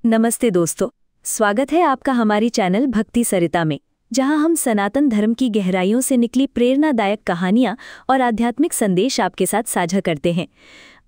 नमस्ते दोस्तों, स्वागत है आपका हमारी चैनल भक्ति सरिता में, जहां हम सनातन धर्म की गहराइयों से निकली प्रेरणादायक कहानियां और आध्यात्मिक संदेश आपके साथ साझा करते हैं।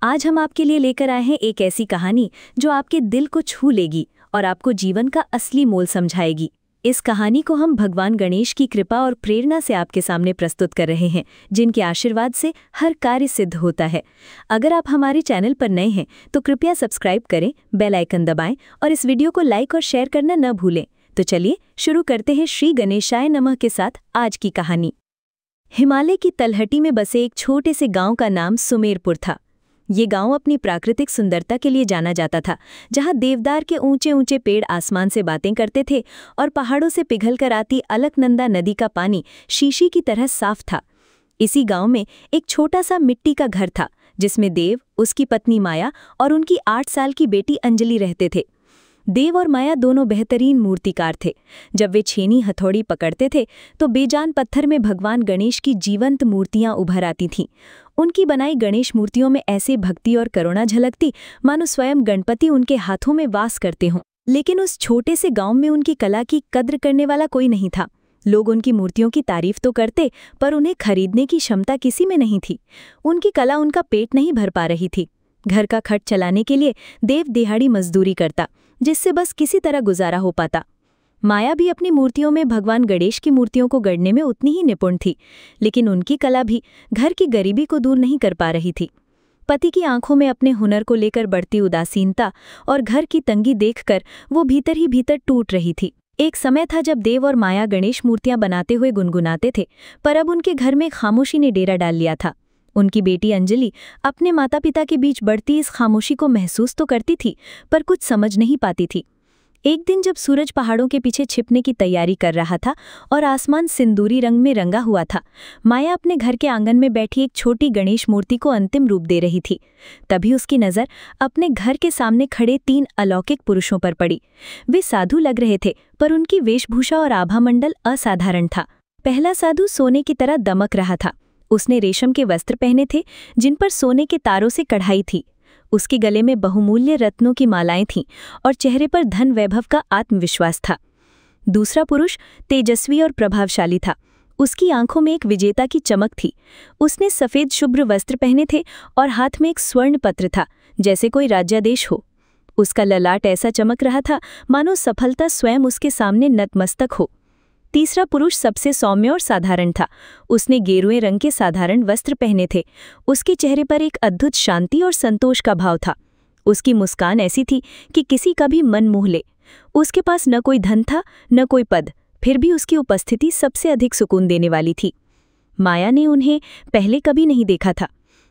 आज हम आपके लिए लेकर आए हैं एक ऐसी कहानी जो आपके दिल को छू लेगी और आपको जीवन का असली मोल समझाएगी। इस कहानी को हम भगवान गणेश की कृपा और प्रेरणा से आपके सामने प्रस्तुत कर रहे हैं, जिनके आशीर्वाद से हर कार्य सिद्ध होता है। अगर आप हमारे चैनल पर नए हैं तो कृपया सब्सक्राइब करें, बेल आइकन दबाएं और इस वीडियो को लाइक और शेयर करना न भूलें। तो चलिए शुरू करते हैं श्री गणेशाय नमः के साथ आज की कहानी। हिमालय की तलहटी में बसे एक छोटे से गांव का नाम सुमेरपुर था। ये गांव अपनी प्राकृतिक सुंदरता के लिए जाना जाता था, जहां देवदार के ऊंचे ऊंचे पेड़ आसमान से बातें करते थे और पहाड़ों से पिघलकर आती अलकनंदा नदी का पानी शीशी की तरह साफ था। इसी गांव में एक छोटा सा मिट्टी का घर था, जिसमें देव, उसकी पत्नी माया और उनकी 8 साल की बेटी अंजलि रहते थे। देव और माया दोनों बेहतरीन मूर्तिकार थे। जब वे छेनी हथौड़ी पकड़ते थे तो बेजान पत्थर में भगवान गणेश की जीवंत मूर्तियां उभर आती थीं। उनकी बनाई गणेश मूर्तियों में ऐसे भक्ति और करुणा झलकती मानो स्वयं गणपति उनके हाथों में वास करते हों। लेकिन उस छोटे से गांव में उनकी कला की कद्र करने वाला कोई नहीं था। लोग उनकी मूर्तियों की तारीफ तो करते, पर उन्हें खरीदने की क्षमता किसी में नहीं थी। उनकी कला उनका पेट नहीं भर पा रही थी। घर का खर्च चलाने के लिए देव दिहाड़ी मजदूरी करता, जिससे बस किसी तरह गुजारा हो पाता। माया भी अपनी मूर्तियों में भगवान गणेश की मूर्तियों को गढ़ने में उतनी ही निपुण थी, लेकिन उनकी कला भी घर की गरीबी को दूर नहीं कर पा रही थी। पति की आंखों में अपने हुनर को लेकर बढ़ती उदासीनता और घर की तंगी देखकर वो भीतर ही भीतर टूट रही थी। एक समय था जब देव और माया गणेश मूर्तियां बनाते हुए गुनगुनाते थे, पर अब उनके घर में खामोशी ने डेरा डाल लिया था। उनकी बेटी अंजलि अपने माता पिता के बीच बढ़ती इस खामोशी को महसूस तो करती थी, पर कुछ समझ नहीं पाती थी। एक दिन जब सूरज पहाड़ों के पीछे छिपने की तैयारी कर रहा था और आसमान सिंदूरी रंग में रंगा हुआ था, माया अपने घर के आंगन में बैठी एक छोटी गणेश मूर्ति को अंतिम रूप दे रही थी। तभी उसकी नज़र अपने घर के सामने खड़े 3 अलौकिक पुरुषों पर पड़ी। वे साधु लग रहे थे, पर उनकी वेशभूषा और आभामंडल असाधारण था। पहला साधु सोने की तरह दमक रहा था। उसने रेशम के वस्त्र पहने थे, जिन पर सोने के तारों से कढ़ाई थी। उसके गले में बहुमूल्य रत्नों की मालाएं थीं और चेहरे पर धन वैभव का आत्मविश्वास था। दूसरा पुरुष तेजस्वी और प्रभावशाली था। उसकी आंखों में एक विजेता की चमक थी। उसने सफ़ेद शुभ्र वस्त्र पहने थे और हाथ में एक स्वर्ण पत्र था, जैसे कोई राज्यादेश हो। उसका ललाट ऐसा चमक रहा था मानो सफलता स्वयं उसके सामने नतमस्तक हो। तीसरा पुरुष सबसे सौम्य और साधारण था। उसने गेरुए रंग के साधारण वस्त्र पहने थे। उसके चेहरे पर एक अद्भुत शांति और संतोष का भाव था। उसकी मुस्कान ऐसी थी कि किसी का भी मन मोह ले। उसके पास न कोई धन था, न कोई पद, फिर भी उसकी उपस्थिति सबसे अधिक सुकून देने वाली थी। माया ने उन्हें पहले कभी नहीं देखा था।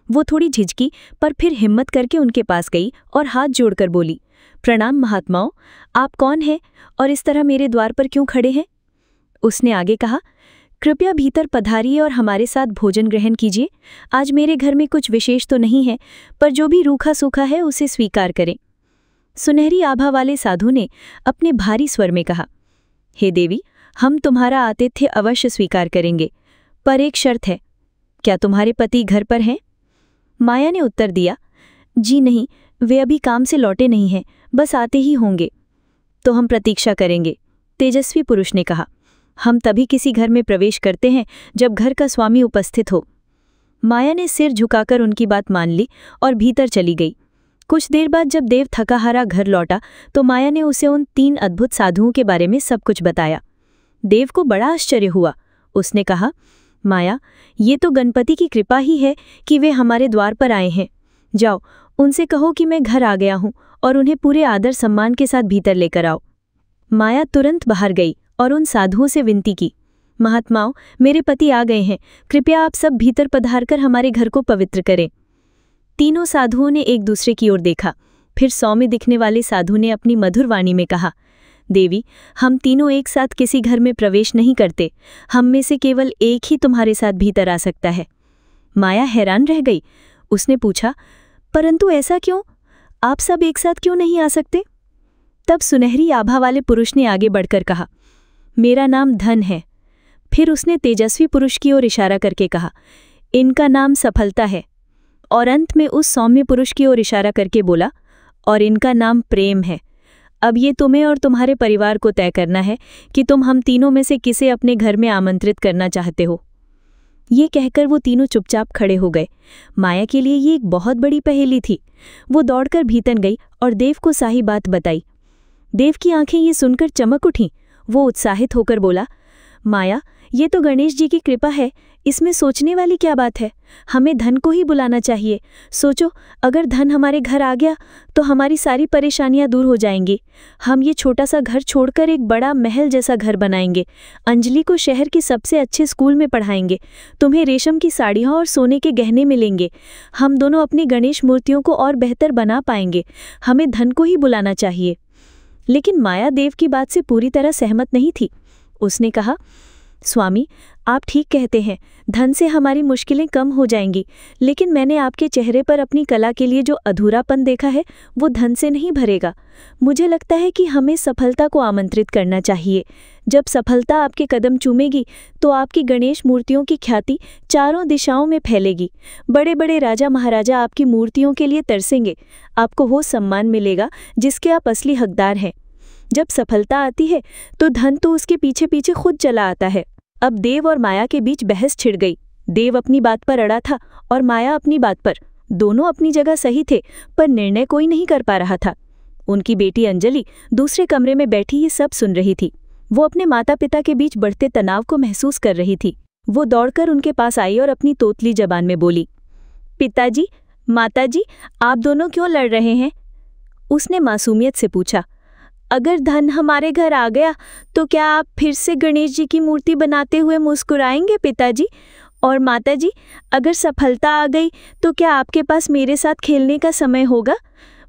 वो थोड़ी झिझकी, पर फिर हिम्मत करके उनके पास गई और हाथ जोड़कर बोली, प्रणाम महात्माओं, आप कौन हैं और इस तरह मेरे द्वार पर क्यों खड़े हैं? उसने आगे कहा, कृपया भीतर पधारिए और हमारे साथ भोजन ग्रहण कीजिए। आज मेरे घर में कुछ विशेष तो नहीं है, पर जो भी रूखा सूखा है उसे स्वीकार करें। सुनहरी आभा वाले साधु ने अपने भारी स्वर में कहा, हे देवी, हम तुम्हारा आतिथ्य अवश्य स्वीकार करेंगे, पर एक शर्त है। क्या तुम्हारे पति घर पर हैं? माया ने उत्तर दिया, जी नहीं, वे अभी काम से लौटे नहीं हैं, बस आते ही होंगे। तो हम प्रतीक्षा करेंगे, तेजस्वी पुरुष ने कहा। हम तभी किसी घर में प्रवेश करते हैं जब घर का स्वामी उपस्थित हो। माया ने सिर झुकाकर उनकी बात मान ली और भीतर चली गई। कुछ देर बाद जब देव थकाहारा घर लौटा तो माया ने उसे उन 3 अद्भुत साधुओं के बारे में सब कुछ बताया। देव को बड़ा आश्चर्य हुआ। उसने कहा, माया, ये तो गणपति की कृपा ही है कि वे हमारे द्वार पर आए हैं। जाओ, उनसे कहो कि मैं घर आ गया हूँ और उन्हें पूरे आदर सम्मान के साथ भीतर लेकर आओ। माया तुरंत बाहर गई और उन साधुओं से विनती की, महात्माओं, मेरे पति आ गए हैं, कृपया आप सब भीतर पधारकर हमारे घर को पवित्र करें। तीनों साधुओं ने एक दूसरे की ओर देखा। फिर सौम्य दिखने वाले साधु ने अपनी मधुर वाणी में कहा, देवी, हम तीनों एक साथ किसी घर में प्रवेश नहीं करते। हम में से केवल एक ही तुम्हारे साथ भीतर आ सकता है। माया हैरान रह गई। उसने पूछा, परंतु ऐसा क्यों? आप सब एक साथ क्यों नहीं आ सकते? तब सुनहरी आभा वाले पुरुष ने आगे बढ़कर कहा, मेरा नाम धन है। फिर उसने तेजस्वी पुरुष की ओर इशारा करके कहा, इनका नाम सफलता है। और अंत में उस सौम्य पुरुष की ओर इशारा करके बोला, और इनका नाम प्रेम है। अब ये तुम्हें और तुम्हारे परिवार को तय करना है कि तुम हम तीनों में से किसे अपने घर में आमंत्रित करना चाहते हो। ये कहकर वो तीनों चुपचाप खड़े हो गए। माया के लिए ये एक बहुत बड़ी पहेली थी। वो दौड़कर भीतर गई और देव को सारी बात बताई। देव की आंखें ये सुनकर चमक उठीं। वो उत्साहित होकर बोला, माया, ये तो गणेश जी की कृपा है, इसमें सोचने वाली क्या बात है। हमें धन को ही बुलाना चाहिए। सोचो, अगर धन हमारे घर आ गया तो हमारी सारी परेशानियां दूर हो जाएंगी। हम ये छोटा सा घर छोड़कर एक बड़ा महल जैसा घर बनाएंगे। अंजलि को शहर के सबसे अच्छे स्कूल में पढ़ाएंगे। तुम्हें रेशम की साड़ियाँ और सोने के गहने मिलेंगे। हम दोनों अपनी गणेश मूर्तियों को और बेहतर बना पाएंगे। हमें धन को ही बुलाना चाहिए। लेकिन माया देव की बात से पूरी तरह सहमत नहीं थी। उसने कहा, स्वामी, आप ठीक कहते हैं, धन से हमारी मुश्किलें कम हो जाएंगी, लेकिन मैंने आपके चेहरे पर अपनी कला के लिए जो अधूरापन देखा है वो धन से नहीं भरेगा। मुझे लगता है कि हमें सफलता को आमंत्रित करना चाहिए। जब सफलता आपके कदम चूमेगी तो आपकी गणेश मूर्तियों की ख्याति चारों दिशाओं में फैलेगी। बड़े बड़े राजा महाराजा आपकी मूर्तियों के लिए तरसेंगे। आपको वो सम्मान मिलेगा जिसके आप असली हकदार हैं। जब सफलता आती है तो धन तो उसके पीछे पीछे खुद चला आता है। अब देव और माया के बीच बहस छिड़ गई। देव अपनी बात पर अड़ा था और माया अपनी बात पर। दोनों अपनी जगह सही थे, पर निर्णय कोई नहीं कर पा रहा था। उनकी बेटी अंजलि दूसरे कमरे में बैठी ये सब सुन रही थी। वो अपने माता पिता के बीच बढ़ते तनाव को महसूस कर रही थी। वो दौड़कर उनके पास आई और अपनी तोतली जबान में बोली, पिताजी, माताजी, आप दोनों क्यों लड़ रहे हैं? उसने मासूमियत से पूछा। अगर धन हमारे घर आ गया तो क्या आप फिर से गणेश जी की मूर्ति बनाते हुए मुस्कुराएंगे पिताजी? और माताजी, अगर सफलता आ गई तो क्या आपके पास मेरे साथ खेलने का समय होगा?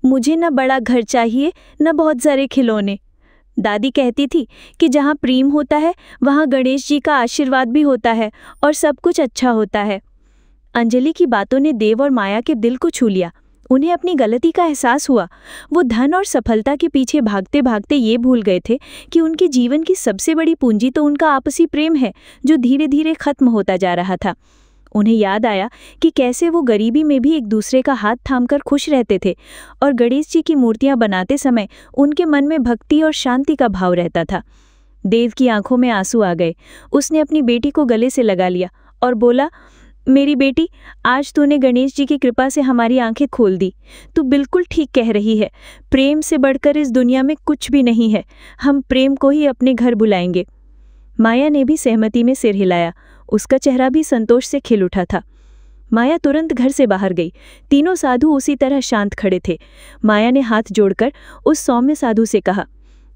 मुझे न बड़ा घर चाहिए, न बहुत सारे खिलौने। दादी कहती थी कि जहाँ प्रेम होता है वहाँ गणेश जी का आशीर्वाद भी होता है और सब कुछ अच्छा होता है। अंजलि की बातों ने देव और माया के दिल को छू लिया। उन्हें अपनी गलती का एहसास हुआ। वो धन और सफलता के पीछे भागते भागते ये भूल गए थे कि उनके जीवन की सबसे बड़ी पूंजी तो उनका आपसी प्रेम है, जो धीरे धीरे खत्म होता जा रहा था। उन्हें याद आया कि कैसे वो गरीबी में भी एक दूसरे का हाथ थामकर खुश रहते थे और गणेश जी की मूर्तियां बनाते समय उनके मन में भक्ति और शांति का भाव रहता था। देव की आंखों में आंसू आ गए। उसने अपनी बेटी को गले से लगा लिया और बोला, मेरी बेटी, आज तूने गणेश जी की कृपा से हमारी आंखें खोल दी। तू बिल्कुल ठीक कह रही है। प्रेम से बढ़कर इस दुनिया में कुछ भी नहीं है। हम प्रेम को ही अपने घर बुलाएंगे। माया ने भी सहमति में सिर हिलाया। उसका चेहरा भी संतोष से खिल उठा था। माया तुरंत घर से बाहर गई। तीनों साधु उसी तरह शांत खड़े थे। माया ने हाथ जोड़कर उस सौम्य साधु से कहा,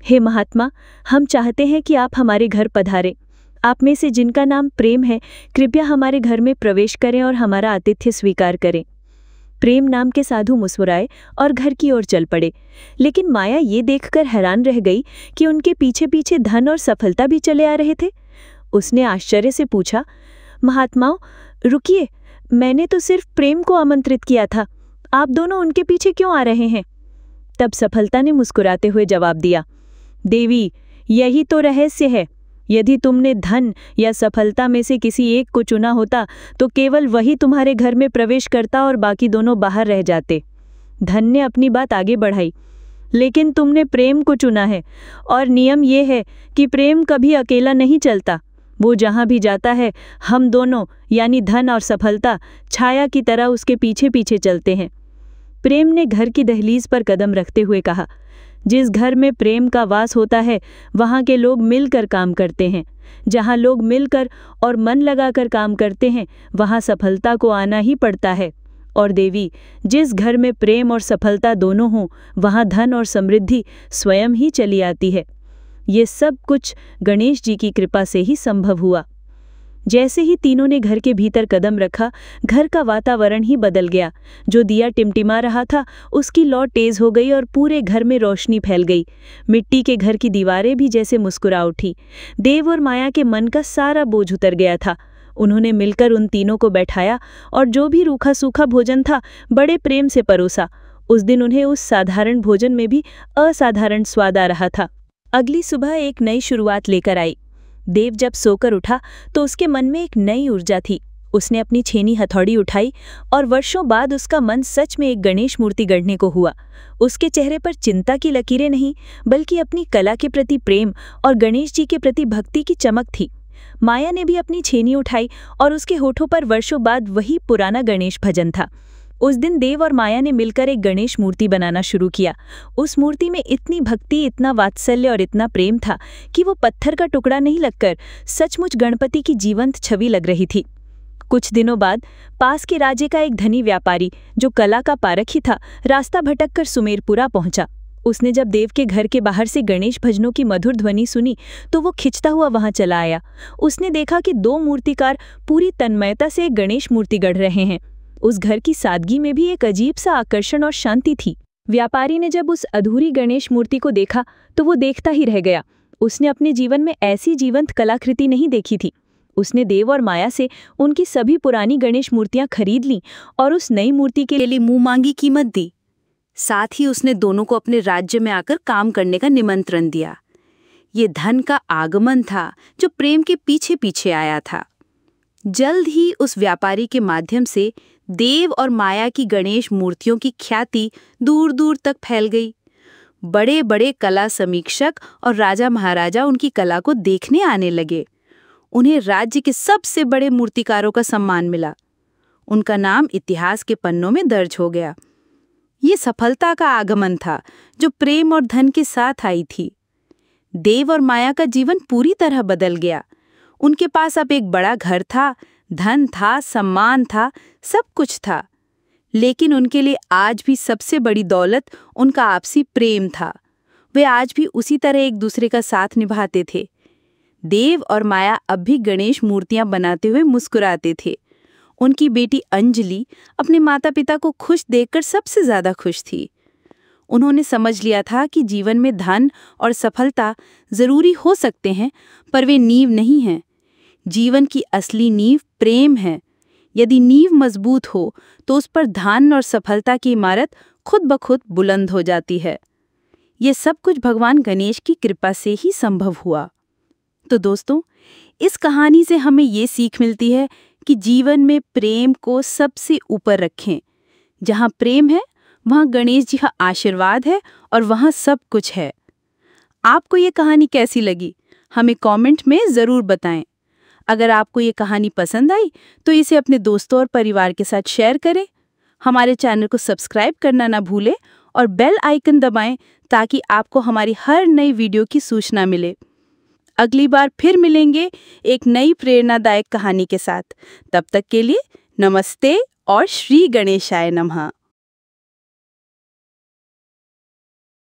हे महात्मा, हम चाहते हैं कि आप हमारे घर पधारें। आप में से जिनका नाम प्रेम है, कृपया हमारे घर में प्रवेश करें और हमारा आतिथ्य स्वीकार करें। प्रेम नाम के साधु मुस्कुराए और घर की ओर चल पड़े। लेकिन माया ये देखकर हैरान रह गई कि उनके पीछे पीछे धन और सफलता भी चले आ रहे थे। उसने आश्चर्य से पूछा, महात्माओं, रुकिए, मैंने तो सिर्फ प्रेम को आमंत्रित किया था। आप दोनों उनके पीछे क्यों आ रहे हैं? तब सफलता ने मुस्कुराते हुए जवाब दिया, देवी, यही तो रहस्य है। यदि तुमने धन या सफलता में से किसी एक को चुना होता तो केवल वही तुम्हारे घर में प्रवेश करता और बाकी दोनों बाहर रह जाते। धन ने अपनी बात आगे बढ़ाई, लेकिन तुमने प्रेम को चुना है और नियम ये है कि प्रेम कभी अकेला नहीं चलता। वो जहाँ भी जाता है, हम दोनों यानी धन और सफलता छाया की तरह उसके पीछे पीछे चलते हैं। प्रेम ने घर की दहलीज पर कदम रखते हुए कहा, जिस घर में प्रेम का वास होता है वहाँ के लोग मिलकर काम करते हैं। जहाँ लोग मिलकर और मन लगाकर काम करते हैं वहाँ सफलता को आना ही पड़ता है। और देवी, जिस घर में प्रेम और सफलता दोनों हों वहाँ धन और समृद्धि स्वयं ही चली आती है। ये सब कुछ गणेश जी की कृपा से ही संभव हुआ। जैसे ही तीनों ने घर के भीतर कदम रखा, घर का वातावरण ही बदल गया। जो दिया टिमटिमा रहा था उसकी लौ तेज हो गई और पूरे घर में रोशनी फैल गई। मिट्टी के घर की दीवारें भी जैसे मुस्कुरा उठी। देव और माया के मन का सारा बोझ उतर गया था। उन्होंने मिलकर उन तीनों को बैठाया और जो भी रूखा सूखा भोजन था बड़े प्रेम से परोसा। उस दिन उन्हें उस साधारण भोजन में भी असाधारण स्वाद आ रहा था। अगली सुबह एक नई शुरुआत लेकर आई। देव जब सोकर उठा तो उसके मन में एक नई ऊर्जा थी। उसने अपनी छेनी हथौड़ी उठाई और वर्षों बाद उसका मन सच में एक गणेश मूर्ति गढ़ने को हुआ। उसके चेहरे पर चिंता की लकीरें नहीं, बल्कि अपनी कला के प्रति प्रेम और गणेश जी के प्रति भक्ति की चमक थी। माया ने भी अपनी छेनी उठाई और उसके होठों पर वर्षों बाद वही पुराना गणेश भजन था। उस दिन देव और माया ने मिलकर एक गणेश मूर्ति बनाना शुरू किया। उस मूर्ति में इतनी भक्ति, इतना वात्सल्य और इतना प्रेम था कि वो पत्थर का टुकड़ा नहीं लगकर सचमुच गणपति की जीवंत छवि लग रही थी। कुछ दिनों बाद पास के राज्य का एक धनी व्यापारी, जो कला का पारखी था, रास्ता भटककर सुमेरपुरा पहुंचा। उसने जब देव के घर के बाहर से गणेश भजनों की मधुर ध्वनि सुनी तो वो खिंचता हुआ वहां चला आया। उसने देखा कि 2 मूर्तिकार पूरी तन्मयता से एक गणेश मूर्ति गढ़ रहे हैं। उस घर की सादगी में भी एक अजीब सा आकर्षण और शांति थी। व्यापारी ने जब उस अधूरी गणेश मूर्ति को देखा तो वो देखता ही रह गया। उसने अपने जीवन में ऐसी जीवंत कलाकृति नहीं देखी थी। उसने देव और माया से उनकी सभी पुरानी गणेश मूर्तियां खरीद लीं और उस नई मूर्ति के लिए मुंह मांगी कीमत दी। साथ ही उसने दोनों को अपने राज्य में आकर काम करने का निमंत्रण दिया। ये धन का आगमन था जो प्रेम के पीछे पीछे आया था। जल्द ही उस व्यापारी के माध्यम से देव और माया की गणेश मूर्तियों की ख्याति दूर दूर तक फैल गई। बड़े बड़े कला समीक्षक और राजा महाराजा उनकी कला को देखने आने लगे। उन्हें राज्य के सबसे बड़े मूर्तिकारों का सम्मान मिला। उनका नाम इतिहास के पन्नों में दर्ज हो गया। ये सफलता का आगमन था जो प्रेम और धन के साथ आई थी। देव और माया का जीवन पूरी तरह बदल गया। उनके पास अब एक बड़ा घर था, धन था, सम्मान था, सब कुछ था। लेकिन उनके लिए आज भी सबसे बड़ी दौलत उनका आपसी प्रेम था। वे आज भी उसी तरह एक दूसरे का साथ निभाते थे। देव और माया अब भी गणेश मूर्तियां बनाते हुए मुस्कुराते थे। उनकी बेटी अंजलि अपने माता पिता को खुश देखकर सबसे ज्यादा खुश थी। उन्होंने समझ लिया था कि जीवन में धन और सफलता जरूरी हो सकते हैं, पर वे नींव नहीं हैं। जीवन की असली नींव प्रेम है। यदि नींव मजबूत हो तो उस पर धन और सफलता की इमारत खुद ब खुद बुलंद हो जाती है। ये सब कुछ भगवान गणेश की कृपा से ही संभव हुआ। तो दोस्तों, इस कहानी से हमें ये सीख मिलती है कि जीवन में प्रेम को सबसे ऊपर रखें। जहाँ प्रेम है वहाँ गणेश जी का आशीर्वाद है और वहाँ सब कुछ है। आपको ये कहानी कैसी लगी? हमें कमेंट में ज़रूर बताएं। अगर आपको ये कहानी पसंद आई तो इसे अपने दोस्तों और परिवार के साथ शेयर करें। हमारे चैनल को सब्सक्राइब करना ना भूलें और बेल आइकन दबाएं ताकि आपको हमारी हर नई वीडियो की सूचना मिले। अगली बार फिर मिलेंगे एक नई प्रेरणादायक कहानी के साथ। तब तक के लिए नमस्ते और श्री गणेशाय नमः।